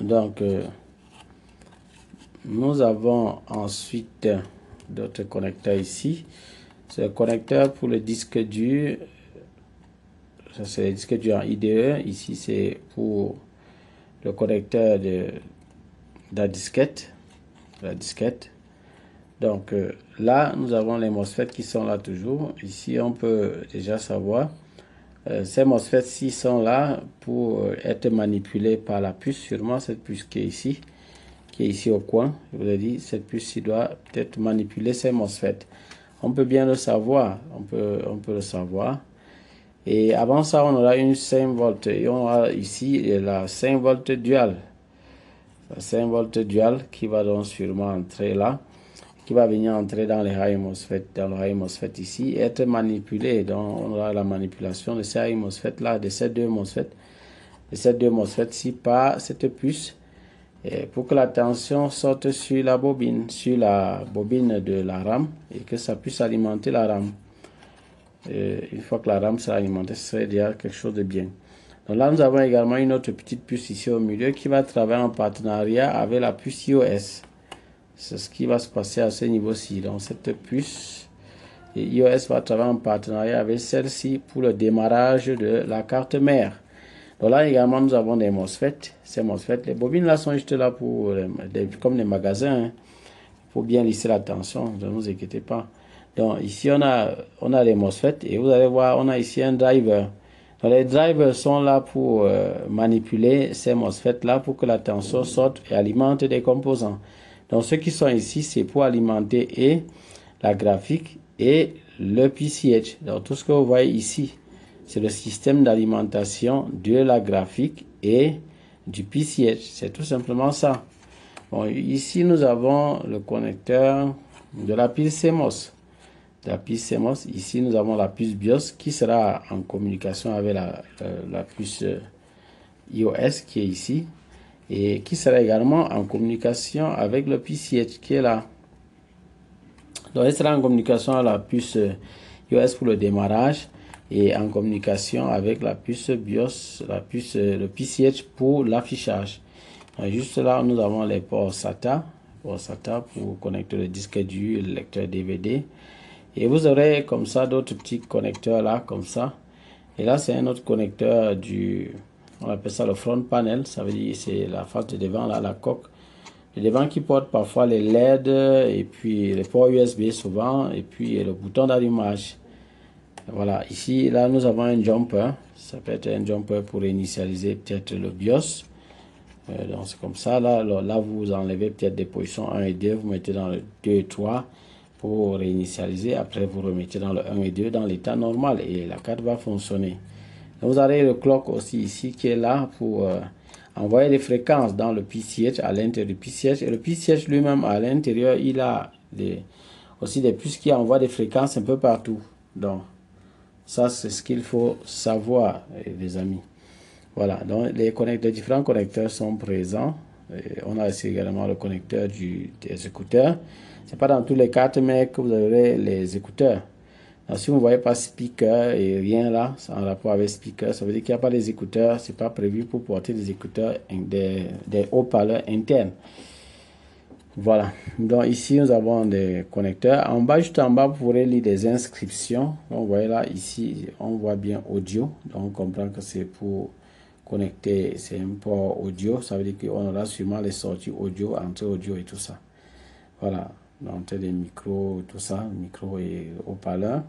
Donc, nous avons ensuite d'autres connecteurs ici. C'est le connecteur pour le disque dur. Ça, c'est le disque dur en IDE. Ici, c'est pour le connecteur de la disquette. Donc, là, nous avons les MOSFET qui sont là toujours. Ici, on peut déjà savoir. Ces MOSFET-ci sont là pour être manipulés par la puce. Sûrement, cette puce qui est ici au coin. Je vous ai dit, cette puce-ci doit peut-être manipuler ces MOSFET. On peut bien le savoir. On peut le savoir. Et avant ça, on aura une 5 volts. Et on aura ici la 5 volts dual. La 5 volts dual qui va donc sûrement entrer là, qui va venir entrer dans les high MOSFET, dans le high MOSFET ici, et être manipulé. Donc, on aura la manipulation de ces high MOSFET là, de ces deux MOSFET ci par cette puce, et pour que la tension sorte sur la bobine de la RAM, et que ça puisse alimenter la RAM. Une fois que la RAM sera alimentée, ce serait déjà quelque chose de bien. Donc là, nous avons également une autre petite puce ici au milieu qui va travailler en partenariat avec la puce iOS. C'est ce qui va se passer à ce niveau-ci. Donc cette puce iOS va travailler en partenariat avec celle-ci pour le démarrage de la carte mère. Donc là également, nous avons des MOSFET. Ces MOSFET, les bobines là sont juste là pour comme les magasins, hein, pour bien lisser la tension. Ne vous inquiétez pas. Donc ici, on a les MOSFET et vous allez voir, on a ici un driver. Donc, les drivers sont là pour manipuler ces MOSFET là pour que la tension sorte et alimente des composants. Donc ceux qui sont ici, c'est pour alimenter et la graphique et le PCH. Donc tout ce que vous voyez ici, c'est le système d'alimentation de la graphique et du PCH. C'est tout simplement ça. Bon, ici, nous avons le connecteur de la pile CMOS. Ici, nous avons la puce BIOS qui sera en communication avec la puce iOS qui est ici et qui sera également en communication avec le PCH qui est là. Donc, elle sera en communication avec la puce iOS pour le démarrage et en communication avec la puce BIOS, le PCH pour l'affichage. Juste là, nous avons les ports SATA pour connecter le disque dur, le lecteur DVD. Et vous aurez comme ça d'autres petits connecteurs là, comme ça. Et là, c'est un autre connecteur on appelle ça le front panel. Ça veut dire c'est la face de devant, là, la coque. Le devant qui porte parfois les LED et puis les ports USB souvent et puis le bouton d'allumage. Voilà, ici, là, nous avons un jumper. Ça peut être un jumper pour initialiser peut-être le BIOS. Donc, c'est comme ça. Là, vous enlevez peut-être des positions 1 et 2. Vous mettez dans le 2 et 3 pour réinitialiser. Après, vous remettez dans le 1 et 2 dans l'état normal et la carte va fonctionner. Donc, vous avez le clock aussi ici qui est là pour envoyer des fréquences dans le PCH, à l'intérieur du PCH. Et le PCH lui-même, à l'intérieur, il a aussi des puces qui envoient des fréquences un peu partout. Donc, ça, c'est ce qu'il faut savoir, les amis. Voilà, donc les différents connecteurs sont présents. Et on a ici également le connecteur des écouteurs. Ce n'est pas dans tous les cartes, mais que vous aurez les écouteurs. Donc, si vous ne voyez pas speaker et rien là, en rapport avec speaker, ça veut dire qu'il n'y a pas les écouteurs. Ce n'est pas prévu pour porter des écouteurs, des haut-parleurs internes. Voilà, donc ici nous avons des connecteurs. En bas, juste en bas, vous pourrez lire des inscriptions. Donc, vous voyez là, ici, on voit bien audio. Donc on comprend que c'est pour connecter, c'est un port audio. Ça veut dire qu'on aura sûrement les sorties audio, entrée audio et tout ça. Voilà, l'entrée des micros, tout ça, micro et haut-parleur.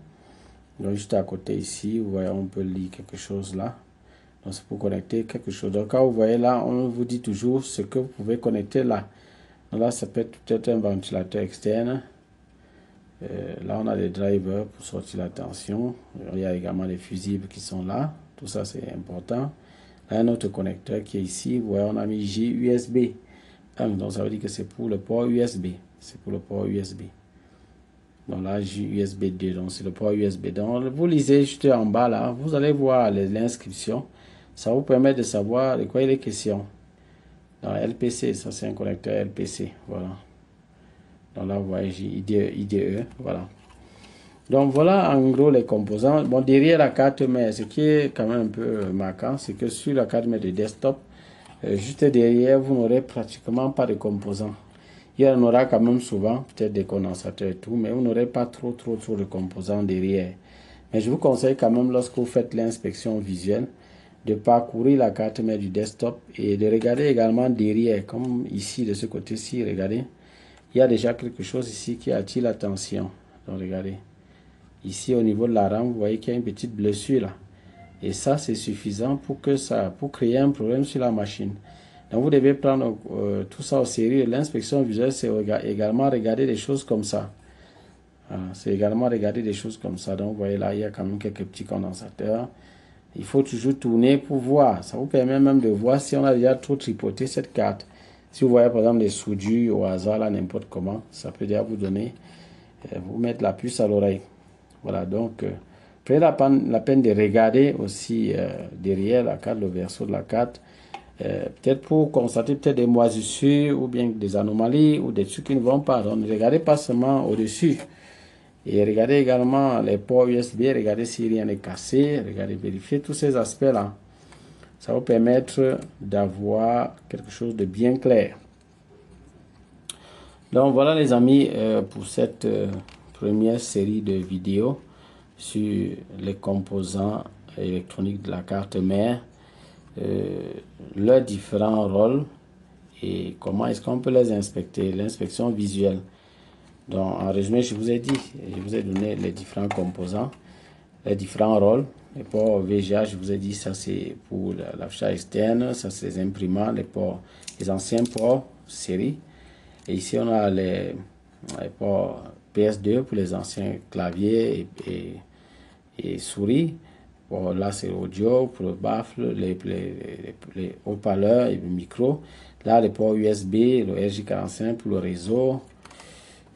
Donc juste à côté ici, vous voyez, on peut lire quelque chose là. Donc c'est pour connecter quelque chose. Donc quand vous voyez là, on vous dit toujours ce que vous pouvez connecter là. Donc là, ça peut être peut-être un ventilateur externe. Là, on a des drivers pour sortir la tension. Il y a également les fusibles qui sont là. Tout ça, c'est important. Là, un autre connecteur qui est ici. Vous voyez, on a mis J USB 1. Donc, ça veut dire que c'est pour le port USB. C'est pour le port USB. Donc là, J USB 2. Donc, c'est le port USB. Donc, vous lisez juste en bas là. Vous allez voir l'inscription. Ça vous permet de savoir de quoi il est question. Dans LPC, ça c'est un connecteur LPC. Voilà. Donc là, vous voyez IDE, voilà. Donc voilà en gros les composants. Bon, derrière la carte mère, ce qui est quand même un peu marquant, c'est que sur la carte mère de desktop, Juste derrière, vous n'aurez pratiquement pas de composants. Il y en aura quand même souvent, peut-être des condensateurs et tout, mais vous n'aurez pas trop de composants derrière. Mais je vous conseille quand même, lorsque vous faites l'inspection visuelle, de parcourir la carte mère du desktop et de regarder également derrière, comme ici, de ce côté-ci, regardez. Il y a déjà quelque chose ici qui attire l'attention. Donc, regardez. Ici, au niveau de la RAM, vous voyez qu'il y a une petite blessure là. Et ça, c'est suffisant pour créer un problème sur la machine. Donc, vous devez prendre tout ça au sérieux. L'inspection visuelle, c'est également regarder des choses comme ça. C'est également regarder des choses comme ça. Donc, vous voyez là, il y a quand même quelques petits condensateurs. Il faut toujours tourner pour voir. Ça vous permet même de voir si on a déjà trop tripoté cette carte. Si vous voyez par exemple des soudures au hasard, là, n'importe comment, ça peut déjà vous donner, vous mettre la puce à l'oreille. Voilà, donc, prenez la peine de regarder aussi derrière la carte, le verso de la carte. Peut-être pour constater peut-être des moisissures ou bien des anomalies ou des trucs qui ne vont pas. Donc, ne regardez pas seulement au-dessus. Et regardez également les ports USB, regardez si rien n'est cassé, regardez, vérifier tous ces aspects-là. Ça va vous permettre d'avoir quelque chose de bien clair. Donc voilà les amis pour cette première série de vidéos sur les composants électroniques de la carte mère, leurs différents rôles et comment est-ce qu'on peut les inspecter, l'inspection visuelle. Donc, en résumé, je vous ai dit, je vous ai donné les différents composants, les différents rôles. Les ports VGA, je vous ai dit, ça c'est pour l'affichage externe, ça c'est les imprimants, les anciens ports série. Et ici, on a les ports PS2 pour les anciens claviers et souris. Bon, là, c'est audio pour le baffle, les haut-parleurs et le micro. Là, les ports USB, le RJ45 pour le réseau.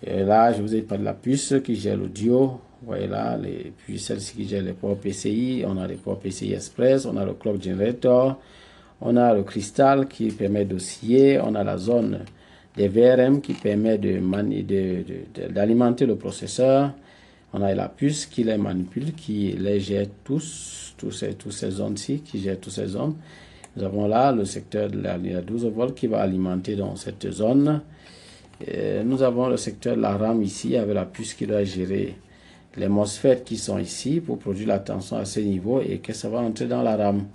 Et là, je vous ai parlé de la puce qui gère l'audio. Vous voyez là, puis celle-ci qui gère les ports PCI. On a les ports PCI Express, on a le clock generator, on a le cristal qui permet d'osciller, on a la zone des VRM qui permet d'alimenter le processeur. On a la puce qui les manipule, qui les gère toutes ces zones-ci, qui gère toutes ces zones. Nous avons là le secteur de la 12 volts qui va alimenter dans cette zone. Nous avons le secteur de la RAM ici avec la puce qui doit gérer les MOSFET qui sont ici pour produire la tension à ce niveau et que ça va entrer dans la RAM.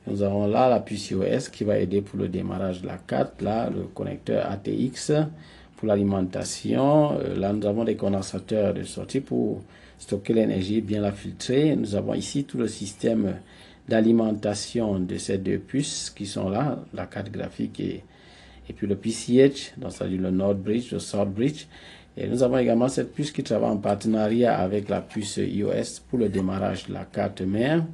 Nous avons là la puce iOS qui va aider pour le démarrage de la carte. Là, le connecteur ATX pour l'alimentation. Là, nous avons des condensateurs de sortie pour stocker l'énergie et bien la filtrer. Nous avons ici tout le système d'alimentation de ces deux puces qui sont là, la carte graphique et puis le PCH, donc c'est-à-dire le Nord Bridge, le South Bridge. Et nous avons également cette puce qui travaille en partenariat avec la puce iOS pour le démarrage de la carte mère.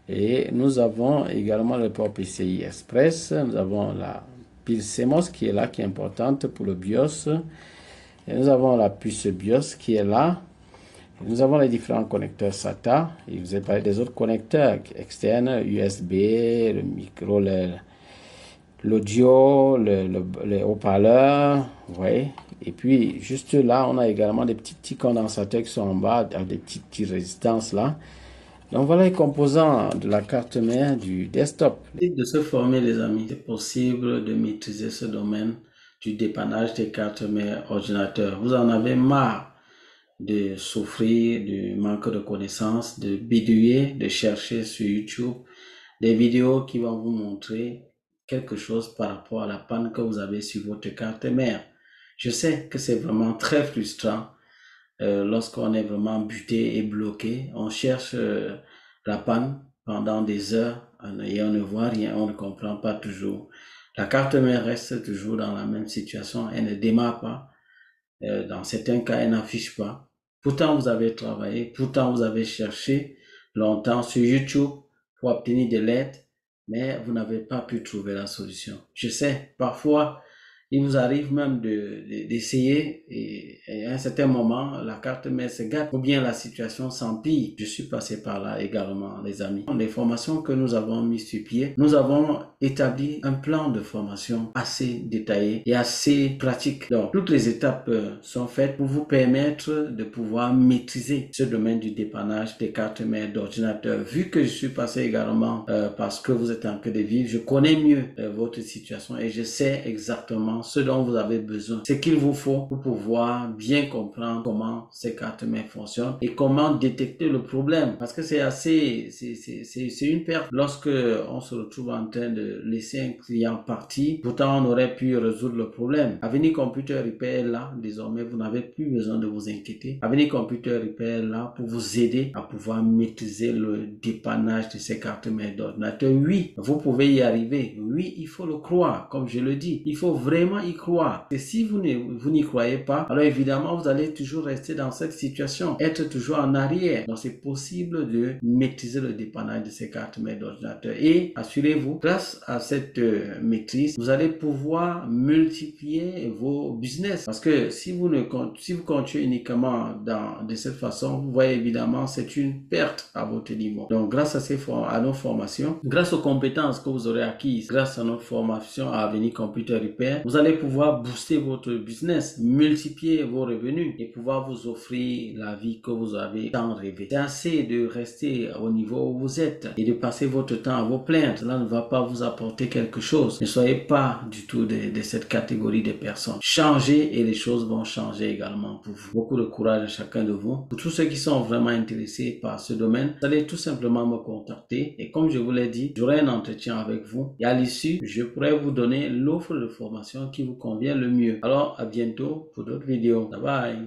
Et nous avons également le port PCI Express. Nous avons la pile CMOS qui est là, qui est importante pour le BIOS. Et nous avons la puce BIOS qui est là. Et nous avons les différents connecteurs SATA. Et je vous ai parlé des autres connecteurs externes, USB, le micro, l'audio, les haut-parleurs, vous voyez. Et puis, juste là, on a également des petits condensateurs qui sont en bas, avec des petites résistances là. Donc, voilà les composants de la carte mère du desktop. De se former, les amis, c'est possible de maîtriser ce domaine du dépannage des cartes mères ordinateurs. Vous en avez marre de souffrir du manque de connaissances, de bidouiller, de chercher sur YouTube des vidéos qui vont vous montrer quelque chose par rapport à la panne que vous avez sur votre carte mère. Je sais que c'est vraiment très frustrant lorsqu'on est vraiment buté et bloqué. On cherche la panne pendant des heures et on ne voit rien, on ne comprend pas toujours. La carte mère reste toujours dans la même situation, elle ne démarre pas. Dans certains cas, elle n'affiche pas. Pourtant, vous avez travaillé, pourtant, vous avez cherché longtemps sur YouTube pour obtenir de l'aide, mais vous n'avez pas pu trouver la solution. Je sais, parfois, Il vous arrive même d'essayer et à un certain moment, la carte mère se gâte ou bien la situation s'empire. Je suis passé par là également, les amis. Les formations que nous avons mises sur pied, nous avons établi un plan de formation assez détaillé et assez pratique. Donc, toutes les étapes sont faites pour vous permettre de pouvoir maîtriser ce domaine du dépannage des cartes mères d'ordinateur. Vu que je suis passé également parce que vous êtes en train de vivre, je connais mieux votre situation et je sais exactement ce dont vous avez besoin, ce qu'il vous faut pour pouvoir bien comprendre comment ces cartes mères fonctionnent et comment détecter le problème. Parce que c'est une perte lorsque on se retrouve en train de laisser un client partir. Pourtant, on aurait pu résoudre le problème. Avenir Computer Repair est là. Désormais, vous n'avez plus besoin de vous inquiéter. Avenir Computer Repair est là pour vous aider à pouvoir maîtriser le dépannage de ces cartes mères d'ordinateur. Oui, vous pouvez y arriver. Oui, il faut le croire. Comme je le dis, il faut vraiment y croire. Et si vous n'y croyez pas, alors évidemment, vous allez toujours rester dans cette situation, être toujours en arrière. Donc, c'est possible de maîtriser le dépannage de ces cartes mères d'ordinateur. Et assurez-vous, grâce à cette maîtrise, vous allez pouvoir multiplier vos business. Parce que si vous continuez uniquement de cette façon, vous voyez évidemment, c'est une perte à votre niveau. Donc, grâce à nos formations, grâce aux compétences que vous aurez acquises, grâce à notre formation à Avenir Computer Repair, vous allez pouvoir booster votre business, multiplier vos revenus et pouvoir vous offrir la vie que vous avez tant rêvé. C'est assez de rester au niveau où vous êtes et de passer votre temps à vos plaintes. Cela ne va pas vous apporter quelque chose. Ne soyez pas du tout de cette catégorie de personnes. Changez et les choses vont changer également pour vous. Beaucoup de courage à chacun de vous. Pour tous ceux qui sont vraiment intéressés par ce domaine, vous allez tout simplement me contacter et comme je vous l'ai dit, j'aurai un entretien avec vous et à l'issue, je pourrai vous donner l'offre de formation qui vous convient le mieux. Alors, à bientôt pour d'autres vidéos. Bye bye.